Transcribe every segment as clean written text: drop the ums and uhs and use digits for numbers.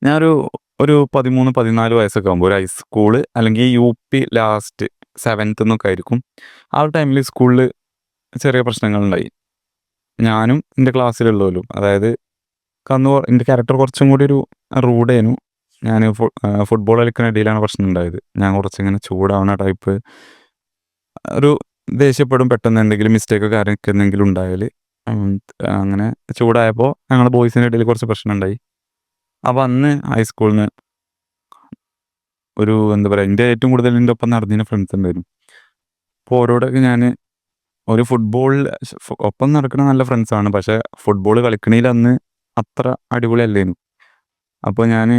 ഞാനൊരു ഒരു 13, 14 വയസ്സൊക്കെ ആകുമ്പോൾ ഒരു ഹൈസ്കൂള് അല്ലെങ്കിൽ യുപി ലാസ്റ്റ് 7th എന്നൊക്കെ ആയിരിക്കും. ആ ഒരു ടൈമിൽ സ്കൂളിൽ ചെറിയ പ്രശ്നങ്ങളുണ്ടായി. ഞാനും എൻ്റെ ക്ലാസ്സിലുള്ളോലും അതായത് എൻ്റെ ക്യാരക്ടർ കുറച്ചും കൂടി ഒരു റൂഡേനു. ഞാൻ ഫുട്ബോൾ കളിക്കുന്ന ഇടയിലാണ് പ്രശ്നം ഉണ്ടായത്. ഞാൻ കുറച്ചിങ്ങനെ ചൂടാവണ ടൈപ്പ്, ഒരു ദേഷ്യപ്പെടും പെട്ടെന്ന്, എന്തെങ്കിലും മിസ്റ്റേക്കൊക്കെ ആർക്കെന്തെങ്കിലും ഉണ്ടായാൽ. അങ്ങനെ ചൂടായപ്പോൾ ഞങ്ങൾ ബോയ്സിൻ്റെ ഇടയിൽ കുറച്ച് പ്രശ്നമുണ്ടായി. അപ്പോൾ അന്ന് ഹൈസ്കൂളിൽ നിന്ന് ഒരു എന്താ പറയുക, എൻ്റെ ഏറ്റവും കൂടുതൽ എൻ്റെ ഒപ്പം നടന്നിരുന്ന ഫ്രണ്ട്സ് ഉണ്ടായിരുന്നു. അപ്പോൾ ഓരോടൊക്കെ ഞാൻ ഒരു ഫുട്ബോളിൽ ഒപ്പം നടക്കുന്ന നല്ല ഫ്രണ്ട്സാണ്, പക്ഷേ ഫുട്ബോൾ കളിക്കണതിൽ അന്ന് അത്ര അടിപൊളിയല്ലേനു. അപ്പോൾ ഞാൻ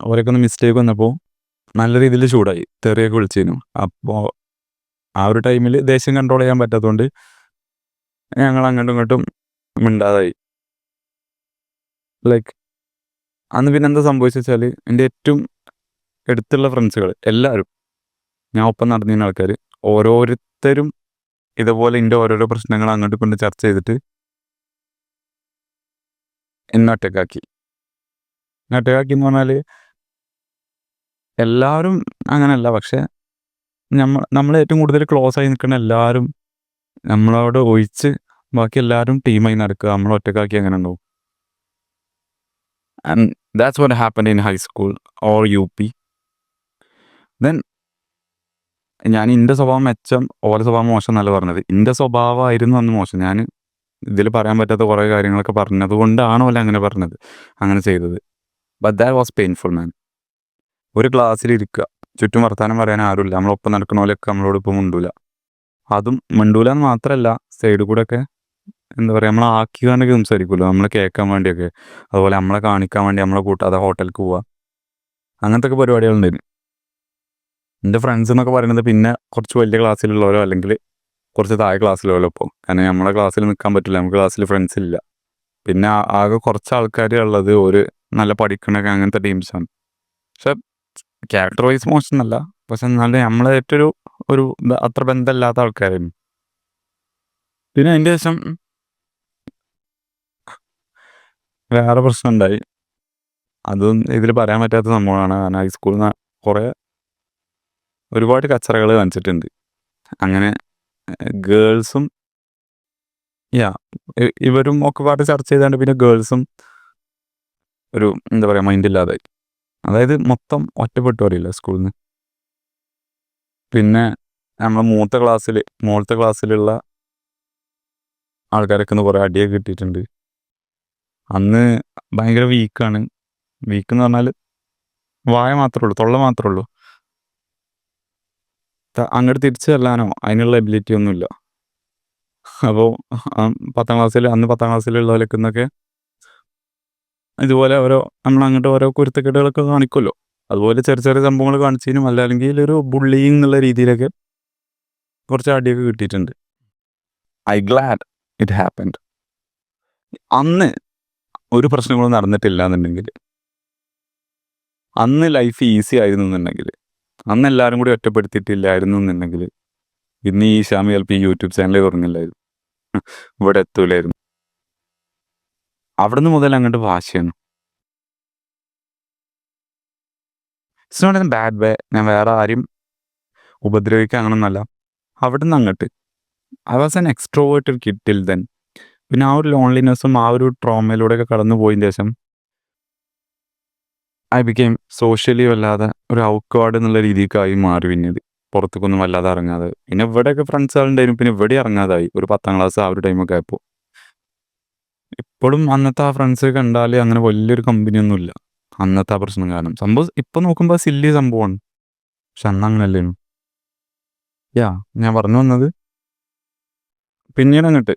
അവരൊക്കെ ഒന്ന് മിസ്റ്റേക്ക് വന്നപ്പോൾ നല്ല രീതിയിൽ ചൂടായി, തെറിയൊക്കെ വിളിച്ചേനു. അപ്പോൾ ആ ഒരു ടൈമിൽ ദേഷ്യം കൺട്രോൾ ചെയ്യാൻ പറ്റാത്തതുകൊണ്ട് ഞങ്ങൾ അങ്ങോട്ടും ഇങ്ങോട്ടും മിണ്ടാതായി. ലൈക്ക് അന്ന് പിന്നെ എന്താ സംഭവിച്ചു വെച്ചാൽ, എൻ്റെ ഏറ്റവും അടുത്തുള്ള ഫ്രണ്ട്സുകൾ എല്ലാവരും, ഞാൻ ഒപ്പം നടന്നിരുന്ന ആൾക്കാർ, ഓരോരുത്തരും ഇതുപോലെ എൻ്റെ ഓരോരോ പ്രശ്നങ്ങൾ അങ്ങോട്ട് കൊണ്ട് ചർച്ച ചെയ്തിട്ട് എന്നെ ഒറ്റക്കാക്കി. എന്ന് പറഞ്ഞാൽ എല്ലാവരും അങ്ങനെയല്ല, പക്ഷേ നമ്മൾ ഏറ്റവും കൂടുതൽ ക്ലോസ് ആയി നിൽക്കുന്ന എല്ലാവരും നമ്മളോട് ഒഴിച്ച് ബാക്കി എല്ലാവരും ടീമായി നടക്കുക, നമ്മൾ ഒറ്റക്കാക്കി അങ്ങനെ ഉണ്ടാവും. And that's what happened in high school or UP. Then ഞാൻ എൻ്റെ സ്വഭാവം മെച്ചം, ഓരോ സ്വഭാവം മോശം എന്നല്ല പറഞ്ഞത്. എൻ്റെ സ്വഭാവമായിരുന്നു അന്ന് മോശം. ഞാൻ ഇതിൽ പറയാൻ പറ്റാത്ത കുറേ കാര്യങ്ങളൊക്കെ പറഞ്ഞത് കൊണ്ടാണോ അല്ല അങ്ങനെ പറഞ്ഞത്, അങ്ങനെ ചെയ്തത്. ബട്ട് ദാറ്റ് വാസ് പെയിൻഫുൾ മാൻ. ഒരു ക്ലാസ്സിലിരിക്കുക, ചുറ്റും വർത്താനം പറയാൻ ആരുമില്ല, നമ്മളൊപ്പം നടക്കുന്ന പോലെയൊക്കെ നമ്മളോട് ഇപ്പം മിണ്ടൂല. അതും മിണ്ടൂല എന്ന് മാത്രമല്ല, സൈഡിൽ കൂടെ ഒക്കെ എന്താ പറയുക, നമ്മളെ ആക്കിക്കാണ്ടൊക്കെ സംസാരിക്കുമല്ലോ, നമ്മളെ കേൾക്കാൻ വേണ്ടിയൊക്കെ. അതുപോലെ നമ്മളെ കാണിക്കാൻ വേണ്ടി നമ്മളെ കൂട്ടാതെ ഹോട്ടലിലേക്ക് പോവുക, അങ്ങനത്തെ ഒക്കെ പരിപാടികളുണ്ടായിരുന്നു. എൻ്റെ ഫ്രണ്ട്സ് എന്നൊക്കെ പറയുന്നത് പിന്നെ കുറച്ച് വലിയ ക്ലാസ്സിലുള്ളവരോ അല്ലെങ്കിൽ കുറച്ച് താഴെ ക്ലാസ്സിലുള്ളവരോ ഇപ്പോൾ. കാരണം നമ്മളെ ക്ലാസ്സിൽ നിൽക്കാൻ പറ്റില്ല, നമുക്ക് ക്ലാസ്സിൽ ഫ്രണ്ട്സ് ഇല്ല. പിന്നെ ആകെ കുറച്ച് ആൾക്കാർ ഉള്ളത് ഒരു നല്ല പഠിക്കണൊക്കെ അങ്ങനത്തെ ടീംസാണ്. പക്ഷെ ക്യാരക്ടർ വൈസ് മോശമെന്നല്ല, പക്ഷെ എന്നാലും നമ്മളെ ഏറ്റൊരു ഒരു അത്ര ബന്ധമില്ലാത്ത ആൾക്കാരായിരുന്നു. പിന്നെ അതിൻ്റെ ശേഷം വേറെ പ്രശ്നം ഉണ്ടായി. അതും ഇതിൽ പറയാൻ പറ്റാത്ത സംഭവമാണ്. കാരണം ഹൈസ്കൂളിൽ നിന്ന് കുറേ ഒരുപാട് കച്ചറകൾ കാണിച്ചിട്ടുണ്ട്. അങ്ങനെ ഗേൾസും ഇവരും ഒക്കെ പാട്ട് ചർച്ച ചെയ്താണ്ട് പിന്നെ ഗേൾസും ഒരു എന്താ പറയുക മൈൻഡില്ലാതായി. അതായത് മൊത്തം ഒറ്റപ്പെട്ടു അറിയില്ല സ്കൂളിൽ നിന്ന്. പിന്നെ നമ്മൾ മുകളിലത്തെ ക്ലാസ്സിലുള്ള ആൾക്കാരൊക്കെ ഒന്ന് കുറേ അടിയൊക്കെ കിട്ടിയിട്ടുണ്ട്. അന്ന് ഭയങ്കര വീക്കാണ്. വീക്കെന്ന് പറഞ്ഞാൽ വായ മാത്രമേ ഉള്ളൂ, തൊള്ള മാത്രമേ ഉള്ളൂ. അങ്ങോട്ട് തിരിച്ചു തല്ലാനോ അതിനുള്ള എബിലിറ്റി ഒന്നുമില്ല. അപ്പോൾ അന്ന് 10ാം ക്ലാസ്സിലുള്ളവരൊക്കെ എന്നൊക്കെ ഇതുപോലെ നമ്മളങ്ങോട്ട് ഓരോ കുരുത്തക്കേടുകളൊക്കെ കാണിക്കുമല്ലോ, അതുപോലെ ചെറിയ ചെറിയ സംഭവങ്ങൾ കാണിച്ചതിനും അല്ലെങ്കിൽ ഒരു ബുള്ളിങ് എന്നുള്ള രീതിയിലൊക്കെ കുറച്ച് അടിയൊക്കെ കിട്ടിയിട്ടുണ്ട്. I GLAAD it happened. അന്ന് ഒരു പ്രശ്നങ്ങളും നടന്നിട്ടില്ല എന്നുണ്ടെങ്കിൽ, അന്ന് ലൈഫ് ഈസി ആയിരുന്നു എന്നുണ്ടെങ്കിൽ, അന്ന് എല്ലാവരും കൂടി ഒറ്റപ്പെടുത്തിയിട്ടില്ലായിരുന്നു എന്നുണ്ടെങ്കിൽ, ഇന്ന് ഈ ഷാമി ചിലപ്പോൾ ഈ യൂട്യൂബ് ചാനൽ തുറന്നില്ലായിരുന്നു, ഇവിടെ എത്തൂലായിരുന്നു. അവിടുന്ന് മുതൽ അങ്ങോട്ട് വാശിയാണ്. It's not in bad way. ഞാൻ വേറെ ആരും ഉപദ്രവിക്കുക അങ്ങനൊന്നല്ല. അവിടുന്ന് അങ്ങോട്ട് I was an extroverted kid till then. പിന്നെ ആ ഒരു ലോൺലിനെസ്സും ആ ഒരു ട്രോമയിലൂടെയൊക്കെ കടന്നു പോയതിന് ശേഷം ഐ ബിക്കെയിം സോഷ്യലി വല്ലാതെ ഒരു ഔട്ട്വേർഡ് എന്നുള്ള രീതിക്കായി മാറി. പിന്നീട് പുറത്തേക്കൊന്നും വല്ലാതെ ഇറങ്ങാതെ, പിന്നെ ഇവിടെയൊക്കെ ഫ്രണ്ട്സുകളുണ്ടായിരുന്നു, പിന്നെ ഇവിടെ ഇറങ്ങാതായി ഒരു 10ാം ക്ലാസ് ആ ഒരു ടൈമൊക്കെ ആയപ്പോൾ. ഇപ്പോഴും അന്നത്തെ ആ ഫ്രണ്ട്സ് കണ്ടാൽ അങ്ങനെ വലിയൊരു കമ്പനിയൊന്നുമില്ല, അന്നത്തെ ആ പ്രശ്നം കാരണം. സംഭവം ഇപ്പം നോക്കുമ്പോൾ സില്ലി സംഭവമാണ്, പക്ഷെ അന്ന് അങ്ങനല്ലേനു. ഞാൻ പറഞ്ഞു വന്നത്, പിന്നീട് അങ്ങോട്ട്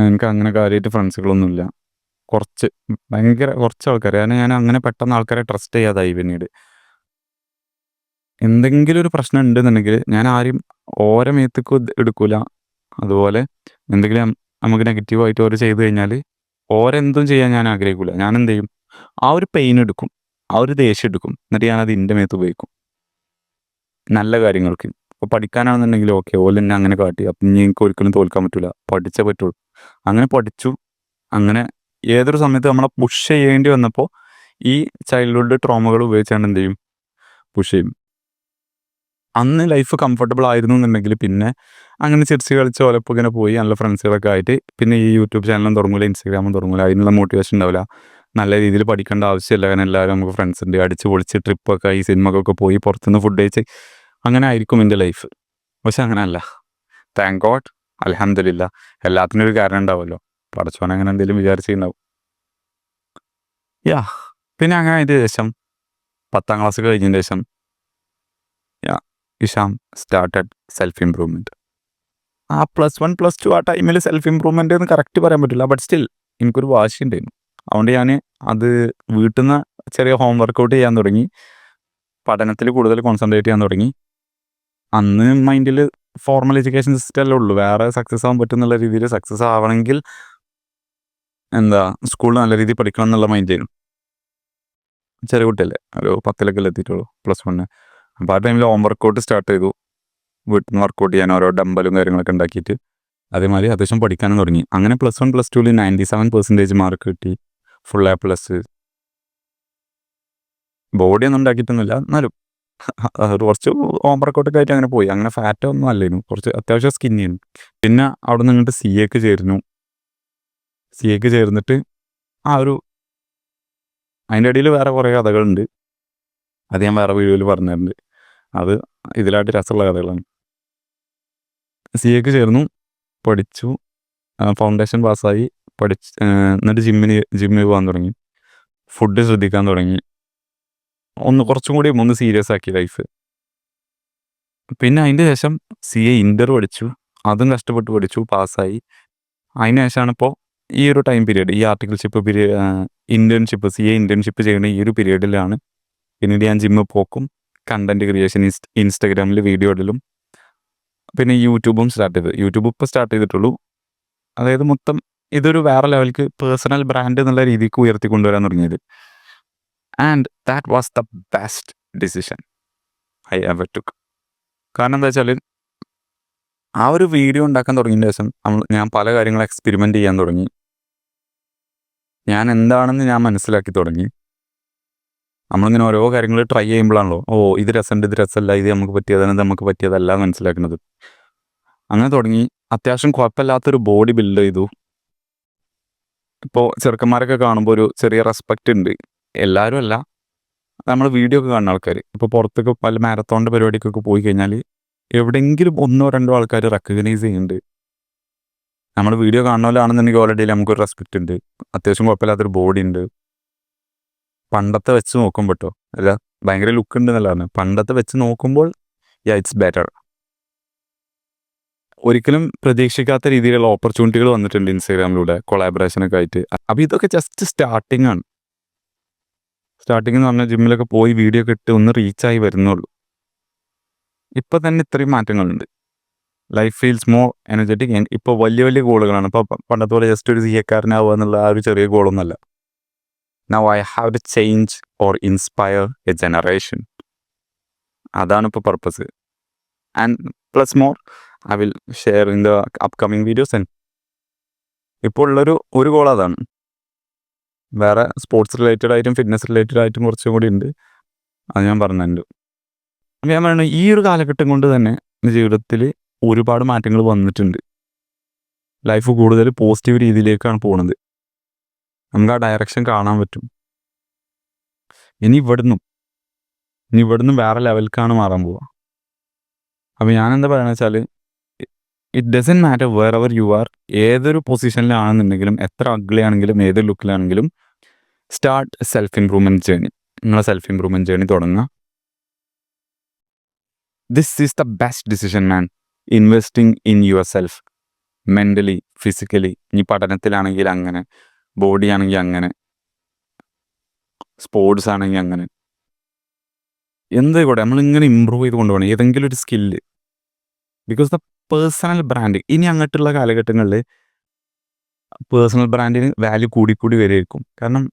എനിക്ക് അങ്ങനെ കാര്യമായിട്ട് ഫ്രണ്ട്സുകളൊന്നുമില്ല. ഭയങ്കര കുറച്ച് ആൾക്കാർ. കാരണം ഞാൻ അങ്ങനെ പെട്ടെന്ന് ആൾക്കാരെ ട്രസ്റ്റ് ചെയ്യാതായി. പിന്നീട് എന്തെങ്കിലും ഒരു പ്രശ്നം ഉണ്ടെന്നുണ്ടെങ്കിൽ ഞാൻ ആരും ഓരോ മേത്തേക്കും എടുക്കൂല. അതുപോലെ എന്തെങ്കിലും നമുക്ക് നെഗറ്റീവായിട്ട് ഓരോ ചെയ്ത് കഴിഞ്ഞാൽ ഓരെന്തും ചെയ്യാൻ ഞാൻ ആഗ്രഹിക്കില്ല. ഞാൻ എന്ത് ചെയ്യും, ആ ഒരു പെയിൻ എടുക്കും, ആ ഒരു ദേഷ്യം എടുക്കും, എന്നിട്ട് ഞാനത് എൻ്റെ മേത്ത് ഉപയോഗിക്കും നല്ല കാര്യങ്ങൾക്ക്. ഇപ്പോൾ പഠിക്കാനാണെന്നുണ്ടെങ്കിൽ ഓക്കെ, ഓല് എന്നെ അങ്ങനെ കാട്ടി, അപ്പം ഇനി എനിക്ക് ഒരിക്കലും തോൽക്കാൻ പറ്റില്ല, പഠിച്ചേ പറ്റുള്ളൂ. അങ്ങനെ പഠിച്ചു. അങ്ങനെ ഏതൊരു സമയത്ത് നമ്മളെ പുഷ് ചെയ്യേണ്ടി വന്നപ്പോൾ ഈ ചൈൽഡ്ഹുഡ് ട്രോമകൾ ഉപയോഗിച്ചാണ് എന്ത് ചെയ്യും, പുഷ് ചെയ്യും. അന്ന് ലൈഫ് കംഫർട്ടബിൾ ആയിരുന്നു എന്നുണ്ടെങ്കിൽ പിന്നെ അങ്ങനെ ചിരിച്ച് കളിച്ച് ഓലപ്പം ഇങ്ങനെ പോയി നല്ല ഫ്രണ്ട്സുകളൊക്കെ ആയിട്ട് പിന്നെ ഈ യൂട്യൂബ് ചാനലും തുടങ്ങില്ല, ഇൻസ്റ്റാഗ്രാമും തുടങ്ങില്ല, അതിനുള്ള മോട്ടിവേഷൻ ഉണ്ടാവില്ല, നല്ല രീതിയിൽ പഠിക്കേണ്ട ആവശ്യമില്ല. കാരണം എല്ലാവരും നമുക്ക് ഫ്രണ്ട്സ് ഉണ്ട്, അടിച്ച് പൊളിച്ച് ട്രിപ്പൊക്കെ ഈ സിനിമക്കൊക്കെ പോയി പുറത്തുനിന്ന് ഫുഡ് കഴിച്ച് അങ്ങനെ ആയിരിക്കും എൻ്റെ ലൈഫ്. പക്ഷെ അങ്ങനെയല്ല. താങ്ക് ഗോഡ്, അൽഹംദുലില്ലാ, എല്ലാത്തിനും ഒരു കാരണം ഉണ്ടാവുമല്ലോ. പടച്ചോൻ അങ്ങനെ എന്തെങ്കിലും വിചാരിച്ചിട്ടുണ്ടാവും. യാ പിന്നെ അങ്ങനെ അതിൻ്റെ ശേഷം 10ാം ക്ലാസ് കഴിഞ്ഞതിന് ശേഷം ഇഷാം സ്റ്റാർട്ടഡ് സെൽഫ് ഇംപ്രൂവ്മെൻറ്റ്. ആ +1 +2 ആ ടൈമിൽ സെൽഫ് ഇംപ്രൂവ്മെൻ്റ് എന്ന് കറക്റ്റ് പറയാൻ പറ്റില്ല. ബട്ട് സ്റ്റിൽ എനിക്കൊരു വാശി ഉണ്ടായിരുന്നു. അതുകൊണ്ട് ഞാൻ അത് വീട്ടിൽ നിന്ന് ചെറിയ ഹോം വർക്കൗട്ട് ചെയ്യാൻ തുടങ്ങി, പഠനത്തിൽ കൂടുതൽ കോൺസെൻട്രേറ്റ് ചെയ്യാൻ തുടങ്ങി. അന്ന് മൈൻഡിൽ ഫോർമൽ എഡ്യൂക്കേഷൻ സിസ്റ്റം അല്ലേ ഉള്ളൂ, വേറെ സക്സസ് ആവാൻ പറ്റുന്നുള്ള രീതിയിൽ സക്സസ് ആവണമെങ്കിൽ സ്കൂളിൽ നല്ല രീതിയിൽ പഠിക്കണം എന്നുള്ള മൈൻഡായിരുന്നു. ചെറിയ കുട്ടിയല്ലേ, ഒരു 10ലൊക്കെ എത്തിയിട്ടുള്ളൂ, +1. അപ്പോൾ ആ ടൈമിൽ ഹോം വർക്കൗട്ട് സ്റ്റാർട്ട് ചെയ്തു. വീട്ടിൽ നിന്ന് വർക്കൗട്ട് ചെയ്യാൻ ഓരോ ഡമ്പലും കാര്യങ്ങളൊക്കെ ഉണ്ടാക്കിയിട്ട് അതേമാതിരി അത്യാവശ്യം പഠിക്കാനും തുടങ്ങി. അങ്ങനെ +1 +2 97% മാർക്ക് കിട്ടി, ഫുൾ A+. ബോഡിയൊന്നും ഉണ്ടാക്കിയിട്ടൊന്നുമില്ല, എന്നാലും കുറച്ച് ഹോം വർക്കൗട്ടൊക്കെ ആയിട്ട് അങ്ങനെ പോയി. അങ്ങനെ ഫാറ്റൊന്നും അല്ലായിരുന്നു, കുറച്ച് അത്യാവശ്യം സ്കിന്നിയായിരുന്നു. പിന്നെ അവിടെ നിന്ന് ഇങ്ങോട്ട് CAക്ക് ചേർന്നു. CAക്ക് ചേർന്നിട്ട് അതിൻ്റെ ഇടയിൽ വേറെ കുറേ കഥകളുണ്ട്, അത് ഞാൻ വേറെ വീഡിയോയിൽ പറഞ്ഞിട്ടുണ്ട്. അത് ഇതിലായിട്ട് രസമുള്ള കഥകളാണ്. CAക്ക് ചേർന്നു, പഠിച്ചു, ഫൗണ്ടേഷൻ പാസ്സായി, എന്നിട്ട് ജിമ്മിൽ പോകാൻ തുടങ്ങി, ഫുഡ് ശ്രദ്ധിക്കാൻ തുടങ്ങി, കുറച്ചും കൂടി ഒന്ന് സീരിയസ് ആക്കി ലൈഫ്. പിന്നെ അതിൻ്റെ ശേഷം CA ഇൻ്റർ പഠിച്ചു, അതും കഷ്ടപ്പെട്ട് പഠിച്ചു, പാസ്സായി. അതിന് ശേഷമാണ് ഇപ്പോൾ ഈ ഒരു ടൈം പീരീഡ്, ഈ articleship period, internship, CA internship ചെയ്യുന്ന ഈ ഒരു പീരീഡിലാണ് പിന്നീട് ഞാൻ ജിമ്മിൽ പോക്കും, കണ്ടൻറ് ക്രിയേഷൻ, ഇൻസ്റ്റാഗ്രാമിൽ വീഡിയോ ഇടലും, പിന്നെ യൂട്യൂബും സ്റ്റാർട്ട് ചെയ്തത്. യൂട്യൂബ് ഇപ്പോൾ സ്റ്റാർട്ട് ചെയ്തിട്ടുള്ളൂ. അതായത് മൊത്തം ഇതൊരു വേറെ ലെവലിക്ക് പേഴ്സണൽ ബ്രാൻഡ് എന്നുള്ള രീതിക്ക് ഉയർത്തി കൊണ്ടുവരാൻ തുടങ്ങിയത്. And that was the best decision I ever took. കാരണം എന്താ വെച്ചാൽ ആ ഒരു വീഡിയോ ഉണ്ടാക്കാൻ തുടങ്ങിയതിന് ശേഷം ഞാൻ പല കാര്യങ്ങളും എക്സ്പെരിമെൻ്റ് ചെയ്യാൻ തുടങ്ങി. ഞാൻ എന്താണെന്ന് ഞാൻ മനസ്സിലാക്കി തുടങ്ങി. നമ്മളിങ്ങനെ ഓരോ കാര്യങ്ങൾ ട്രൈ ചെയ്യുമ്പോഴാണല്ലോ ഇത് രസമുണ്ട്, ഇത് രസമല്ല, ഇത് നമുക്ക് പറ്റിയതാണ്, ഇത് നമുക്ക് പറ്റിയതല്ല മനസ്സിലാക്കുന്നത്. അങ്ങനെ തുടങ്ങി അത്യാവശ്യം കുഴപ്പമില്ലാത്തൊരു ബോഡി ബിൽഡ് ചെയ്തു. ഇപ്പോൾ ചെറുക്കന്മാരൊക്കെ കാണുമ്പോൾ ഒരു ചെറിയ റെസ്പെക്റ്റ് ഉണ്ട്. എല്ലാവരും അല്ല, നമ്മൾ വീഡിയോ ഒക്കെ കാണുന്ന ആൾക്കാർ. ഇപ്പോൾ പുറത്തൊക്കെ പല മാരത്തോണിൻ്റെ പരിപാടിക്കൊക്കെ പോയി കഴിഞ്ഞാൽ എവിടെയെങ്കിലും 1-2 ആൾക്കാർ റെക്കഗ്നൈസ് ചെയ്യുന്നുണ്ട്. നമ്മൾ വീഡിയോ കാണുന്നവരാണെന്നുണ്ടെങ്കിൽ ഓൾറെഡി നമുക്കൊരു റെസ്പെക്റ്റ് ഉണ്ട്, അത്യാവശ്യം കുഴപ്പമില്ലാത്തൊരു ബോഡി ഉണ്ട്. പണ്ടത്തെ വെച്ച് നോക്കുമ്പോൾ കേട്ടോ, അല്ല ഭയങ്കര ലുക്ക് ഉണ്ട് എന്നുള്ളതാണ്. പണ്ടത്തെ വെച്ച് നോക്കുമ്പോൾ ഇറ്റ്സ് ബെറ്റർ. ഒരിക്കലും പ്രതീക്ഷിക്കാത്ത രീതിയിലുള്ള ഓപ്പർച്യൂണിറ്റികൾ വന്നിട്ടുണ്ട് ഇൻസ്റ്റാഗ്രാമിലൂടെ കൊളാബറേഷനൊക്കെ ആയിട്ട്. അപ്പോൾ ഇതൊക്കെ ജസ്റ്റ് സ്റ്റാർട്ടിംഗ് ആണ്. സ്റ്റാർട്ടിംഗ് എന്ന് പറഞ്ഞാൽ ജിമ്മിലൊക്കെ പോയി വീഡിയോ ഒക്കെ ഇട്ട് ഒന്ന് റീച്ചായി വരുന്നുള്ളൂ. ഇപ്പം തന്നെ ഇത്രയും മാറ്റങ്ങളുണ്ട്. Life feels more energetic. ഇപ്പോൾ വലിയ വലിയ ഗോളുകളാണ്. ഇപ്പോൾ പണ്ടത്തെ പോലെ ജസ്റ്റ് ഒരു CAക്കാരനാവുക എന്നുള്ള ആ ഒരു ചെറിയ ഗോളൊന്നുമല്ല. Now I have to change or inspire a generation. അതാണ് ഇപ്പോൾ purpose. And plus more I will share in the upcoming videos. And ഇപ്പോൾ ഉള്ളൊരു ഗോൾ അതാണ്. വേറെ സ്പോർട്സ് റിലേറ്റഡ് ആയിട്ടും ഫിറ്റ്നസ് റിലേറ്റഡ് ആയിട്ടും കുറച്ചും കൂടി ഉണ്ട്, അത് ഞാൻ പറഞ്ഞിട്ടുണ്ട്. അപ്പോൾ ഞാൻ പറയുന്നത് ഈ ഒരു കാലഘട്ടം കൊണ്ട് തന്നെ ജീവിതത്തിൽ ഒരുപാട് മാറ്റങ്ങൾ വന്നിട്ടുണ്ട്. ലൈഫ് കൂടുതൽ പോസിറ്റീവ് രീതിയിലേക്കാണ് പോകുന്നത്. നമുക്ക് ആ ഡയറക്ഷൻ കാണാൻ പറ്റും. ഇനി ഇവിടുന്ന് വേറെ ലെവലിലേക്കാണ് മാറാൻ പോവുക. അപ്പോൾ ഞാനെന്താ പറയുന്നത് വെച്ചാൽ it doesn't matter wherever you are. ഏതൊരു പൊസിഷനിലാണെന്നുണ്ടെങ്കിലും, എത്ര അഗ്ലി ആണെങ്കിലും, ഏത് ലുക്കിലാണെങ്കിലും, സ്റ്റാർട്ട് സെൽഫ് ഇംപ്രൂവ്മെൻറ്റ് ജേണി. നിങ്ങളെ സെൽഫ് ഇംപ്രൂവ്മെൻറ്റ് ജേണി തുടങ്ങുക. This is the best decision man. Investing in yourself, mentally, physically. ഇനി പഠനത്തിലാണെങ്കിൽ അങ്ങനെ, ബോഡി ആണെങ്കിൽ അങ്ങനെ, സ്പോർട്സ് ആണെങ്കിൽ അങ്ങനെ, എന്തായിക്കോട്ടെ നമ്മളിങ്ങനെ ഇമ്പ്രൂവ് ചെയ്ത് കൊണ്ടുപോകണം ഏതെങ്കിലും ഒരു skill. Because the personal brand ഇനി അങ്ങോട്ടുള്ള കാലഘട്ടങ്ങളിൽ പേഴ്സണൽ ബ്രാൻഡിന് വാല്യൂ കൂടി വരികയായിരിക്കും. കാരണം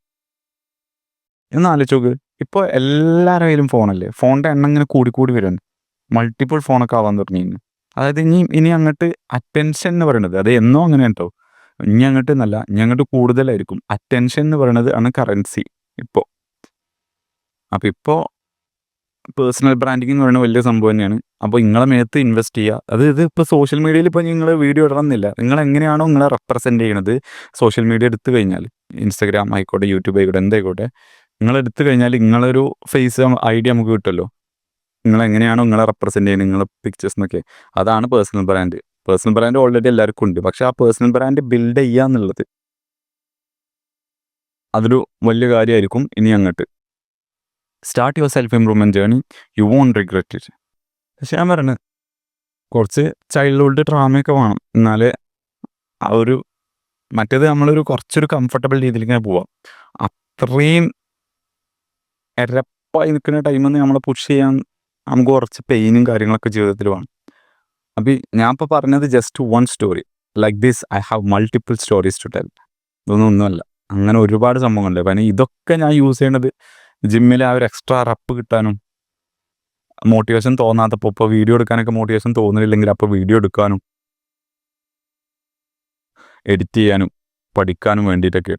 ഒന്ന് ആലോചിച്ച് നോക്ക്, ഇപ്പോൾ എല്ലാവരുടെ കയ്യിലും ഫോണല്ലേ, ഫോണിൻ്റെ എണ്ണം ഇങ്ങനെ കൂടി വരാണ്. മൾട്ടിപ്പിൾ ഫോണൊക്കെ ആവാൻ തുടങ്ങി. അതായത് ഇനി അങ്ങോട്ട് അറ്റൻഷൻ എന്ന് പറയുന്നത് അത് എന്നോ അങ്ങനെ കേട്ടോ, ഇനി അങ്ങോട്ട് എന്നല്ല, ഇനി അങ്ങോട്ട് കൂടുതലായിരിക്കും. അറ്റൻഷൻ എന്ന് പറയുന്നത് ആണ് കറൻസി ഇപ്പോൾ. അപ്പോൾ ഇപ്പോൾ പേഴ്സണൽ ബ്രാൻഡിങ് എന്ന് പറയുന്നത് വലിയ സംഭവം തന്നെയാണ്. അപ്പോൾ നിങ്ങളെ മേത്ത് ഇൻവെസ്റ്റ് ചെയ്യുക. ഇത് ഇപ്പോൾ സോഷ്യൽ മീഡിയയിൽ ഇപ്പോൾ നിങ്ങൾ വീഡിയോ ഇടണമെന്നില്ല. നിങ്ങൾ എങ്ങനെയാണോ നിങ്ങളെ റെപ്രസെൻറ്റ് ചെയ്യുന്നത് സോഷ്യൽ മീഡിയ എടുത്തു കഴിഞ്ഞാൽ, ഇൻസ്റ്റാഗ്രാം ആയിക്കോട്ടെ, യൂട്യൂബ് ആയിക്കോട്ടെ, എന്തായിക്കോട്ടെ, നിങ്ങൾ എടുത്തു കഴിഞ്ഞാൽ നിങ്ങളൊരു ഫേസ് ഐഡിയ നമുക്ക് കിട്ടുമല്ലോ. നിങ്ങളെങ്ങനെയാണോ നിങ്ങളെ റെപ്രസെൻറ്റ് ചെയ്യുന്നത്, നിങ്ങളെ പിക്ചേഴ്സ് എന്നൊക്കെ, അതാണ് personal brand. Personal brand already എല്ലാവർക്കും ഉണ്ട്. പക്ഷേ ആ പേഴ്സണൽ ബ്രാൻഡ് ബിൽഡ് ചെയ്യുക എന്നുള്ളത് അതൊരു വലിയ കാര്യമായിരിക്കും. ഇനി അങ്ങോട്ട് start your self improvement journey, you won't regret it. പക്ഷേ ഞാൻ പറയുന്നത് കുറച്ച് ചൈൽഡ്ഹുഡ് ട്രാമയൊക്കെ വേണം, എന്നാലേ ആ ഒരു മറ്റേത് നമ്മളൊരു കുറച്ചൊരു കംഫർട്ടബിൾ രീതിയിൽ ഇങ്ങനെ പോവാം. അത്രയും എരപ്പായി നിൽക്കുന്ന ടൈമിൽ നിന്ന് നമ്മളെ പുഷ് ചെയ്യാൻ നമുക്ക് കുറച്ച് പെയിനും കാര്യങ്ങളൊക്കെ ജീവിതത്തിൽ വേണം. അപ്പോൾ ഞാൻ ഇപ്പോൾ പറഞ്ഞത് just one story. Like this I have multiple stories to tell. ഒന്നുമല്ല, അങ്ങനെ ഒരുപാട് സംഭവങ്ങളുണ്ട്. കാരണം ഇതൊക്കെ ഞാൻ യൂസ് ചെയ്യണത് ജിമ്മിൽ ആ ഒരു എക്സ്ട്രാ റപ്പ് കിട്ടാനും, മോട്ടിവേഷൻ തോന്നാത്തപ്പോൾ ഇപ്പോൾ വീഡിയോ എടുക്കാനൊക്കെ മോട്ടിവേഷൻ തോന്നുന്നില്ലെങ്കിൽ അപ്പോൾ വീഡിയോ എടുക്കാനും എഡിറ്റ് ചെയ്യാനും പഠിക്കാനും വേണ്ടിയിട്ടൊക്കെ.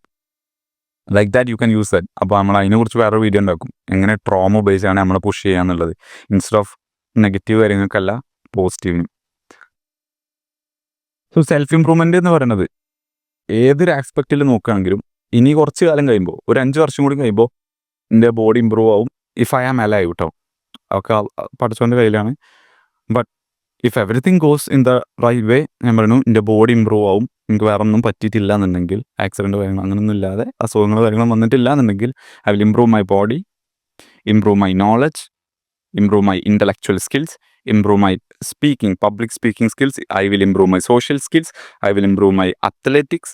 Like that you can use that. അപ്പോൾ നമ്മൾ അതിനെക്കുറിച്ച് വേറെ വീഡിയോ ഉണ്ടാക്കും, എങ്ങനെ ട്രോമ ബേസ് ആണ് നമ്മളെ പുഷ് ചെയ്യാന്നുള്ളത്. ഇൻസ്റ്റെഡ് ഓഫ് നെഗറ്റീവ് കാര്യങ്ങൾക്കല്ല, പോസിറ്റീവിനും. സോ സെൽഫ് ഇംപ്രൂവ്മെൻ്റ് എന്ന് പറയുന്നത് ഏതൊരു ആസ്പെക്റ്റിൽ നോക്കുകയാണെങ്കിലും ഇനി കുറച്ച് കാലം കഴിയുമ്പോൾ, ഒരു 5 വർഷം കൂടി കഴിയുമ്പോൾ എൻ്റെ ബോഡി ഇമ്പ്രൂവ് ആവും. ഇഫ് ഐ ആം അലൈവ് കേട്ടോ, ഒക്കെ പഠിച്ചവൻ്റെ കയ്യിലാണ്. But if everything goes in the right way, ഞാൻ പറയുന്നു എൻ്റെ ബോഡി ഇമ്പ്രൂവ് ആവും. എനിക്ക് വേറെ ഒന്നും പറ്റിയിട്ടില്ല എന്നുണ്ടെങ്കിൽ, ആക്സിഡൻറ്റ് കാര്യങ്ങൾ അങ്ങനെയൊന്നും ഇല്ലാതെ അസുഖങ്ങൾ കാര്യങ്ങളും വന്നിട്ടില്ല എന്നുണ്ടെങ്കിൽ, I will improve my body, improve my knowledge, improve my intellectual skills, improve my public speaking skills, I will improve my social skills, I will improve my athletics,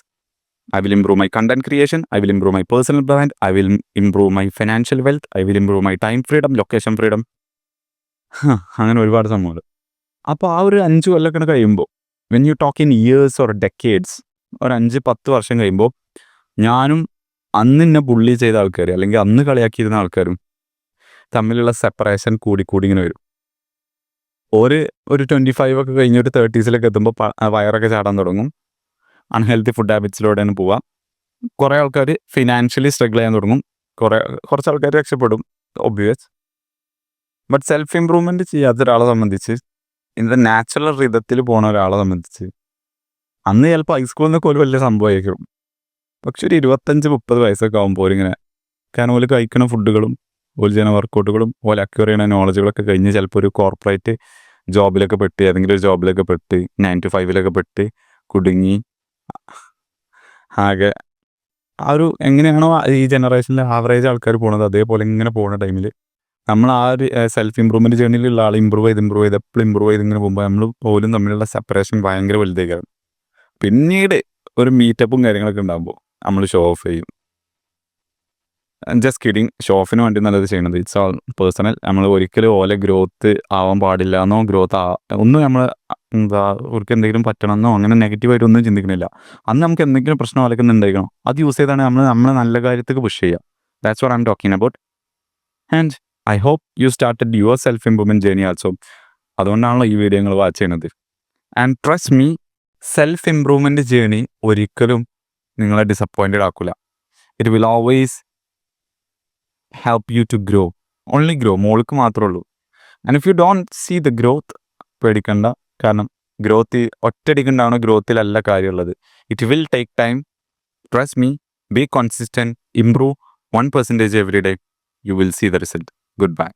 I will improve my content creation, I will improve my personal brand, I will improve my financial wealth, I will improve my time freedom, location freedom. അങ്ങനെ ഒരുപാട് സംഭവങ്ങൾ. അപ്പോൾ ആ ഒരു 5 കൊല്ലമൊക്കെ കഴിയുമ്പോൾ, when you talk in years or decades, ഒരു 5-10 വർഷം കഴിയുമ്പോൾ ഞാനും അന്ന് എന്നെ ബുള്ളി ചെയ്ത ആൾക്കാർ അല്ലെങ്കിൽ അന്ന് കളിയാക്കിയിരുന്ന ആൾക്കാരും തമ്മിലുള്ള സെപ്പറേഷൻ കൂടി ഇങ്ങനെ വരും. ഒരു 25 ഒക്കെ കഴിഞ്ഞ് ഒരു 30s എത്തുമ്പോൾ വയറൊക്കെ ചാടാൻ തുടങ്ങും. അൺഹെൽത്തി ഫുഡ് ഹാബിറ്റ്സിലൂടെയാണ് പോവുക. കുറേ ആൾക്കാർ ഫിനാൻഷ്യലി സ്ട്രഗിൾ ചെയ്യാൻ തുടങ്ങും. കുറച്ച് ആൾക്കാർ രക്ഷപ്പെടും, ഒബ്വിയസ്. ബട്ട് സെൽഫ് ഇംപ്രൂവ്മെൻറ്റ് ചെയ്യാത്ത ഒരാളെ സംബന്ധിച്ച്, ഇന്നത്തെ നാച്ചുറൽ റിതത്തിൽ പോകുന്ന ഒരാളെ സംബന്ധിച്ച്, അന്ന് ചിലപ്പോൾ ഹൈസ്കൂളിൽ നിന്നൊക്കെ ഒരു വലിയ സംഭവമായിരിക്കും. പക്ഷെ ഒരു 25-30 വയസ്സൊക്കെ ആകുമ്പോൾ ഇങ്ങനെ, കാരണം ഓല് കഴിക്കുന്ന ഫുഡുകളും ഓല് ചെയ്യുന്ന വർക്കൗട്ടുകളും ഓല് അക്വയർ ചെയ്യുന്ന നോളജുകളൊക്കെ കഴിഞ്ഞ് ചിലപ്പോൾ ഒരു കോർപ്പറേറ്റ് ജോബിലൊക്കെ പെട്ട്, ഏതെങ്കിലും ഒരു ജോബിലൊക്കെ പെട്ട്, 9 to 5 പെട്ട് കുടുങ്ങി ആകെ ആ ഒരു എങ്ങനെയാണോ ഈ ജനറേഷനിലെ ആവറേജ് ആൾക്കാർ പോകുന്നത് അതേപോലെ ഇങ്ങനെ പോകുന്ന ടൈമിൽ നമ്മൾ ആ ഒരു സെൽഫ് ഇമ്പ്രൂവ്മെൻറ്റ് ജേർണിയിലുള്ള ആൾ ഇമ്പ്രൂവ് ചെയ്ത് എപ്പോഴും ഇമ്പ്രൂവ് ചെയ്ത് ഇങ്ങനെ പോകുമ്പോൾ നമ്മൾ പോലും തമ്മിലുള്ള സെപ്പറേഷൻ ഭയങ്കര വലുതേക്കാണ്. പിന്നീട് ഒരു മീറ്റപ്പും കാര്യങ്ങളൊക്കെ ഉണ്ടാകുമ്പോൾ നമ്മൾ ഷോ ഓഫ് ചെയ്യും. ജസ്റ്റ് കിഡിങ്, ഷോ ഓഫിന് വേണ്ടി നല്ലത് ചെയ്യുന്നത്. It's all personal. നമ്മൾ ഒരിക്കലും ഓലെ ഗ്രോത്ത് ആവാൻ പാടില്ല എന്നോ ഒന്നും നമ്മൾ അവർക്ക് എന്തെങ്കിലും പറ്റണമെന്നോ അങ്ങനെ നെഗറ്റീവായിട്ട് ഒന്നും ചിന്തിക്കുന്നില്ല. അന്ന് നമുക്ക് എന്തെങ്കിലും പ്രശ്നം ഓലൊക്കെ ഉണ്ടായിരിക്കണം, അത് യൂസ് ചെയ്താണ് നമ്മളെ നല്ല കാര്യത്തേക്ക് പുഷ് ചെയ്യുക. That's what I'm talking about. And I hope you started your self improvement journey also. അതുകൊണ്ടാണല്ലോ ഈ വീഡിയോ നിങ്ങൾ വാച്ച് ചെയ്യുന്നത്. And trust me, self improvement journey ഒരിക്കലും നിങ്ങളെ ഡിസപ്പോയിൻറ്റഡ് ആക്കില്ല. It will always help you to grow, only grow, മോൾക്ക് മാത്രമേ ഉള്ളൂ. And if you don't see the growth, പേടിക്കണ്ട. കാരണം ഗ്രോത്ത് ഒറ്റയടിക്കുണ്ടാവുന്ന ഗ്രോത്തിലല്ല കാര്യമുള്ളത്. It will take time. Trust me, B consistent, improve 1% every day, you will see the result. Goodbye.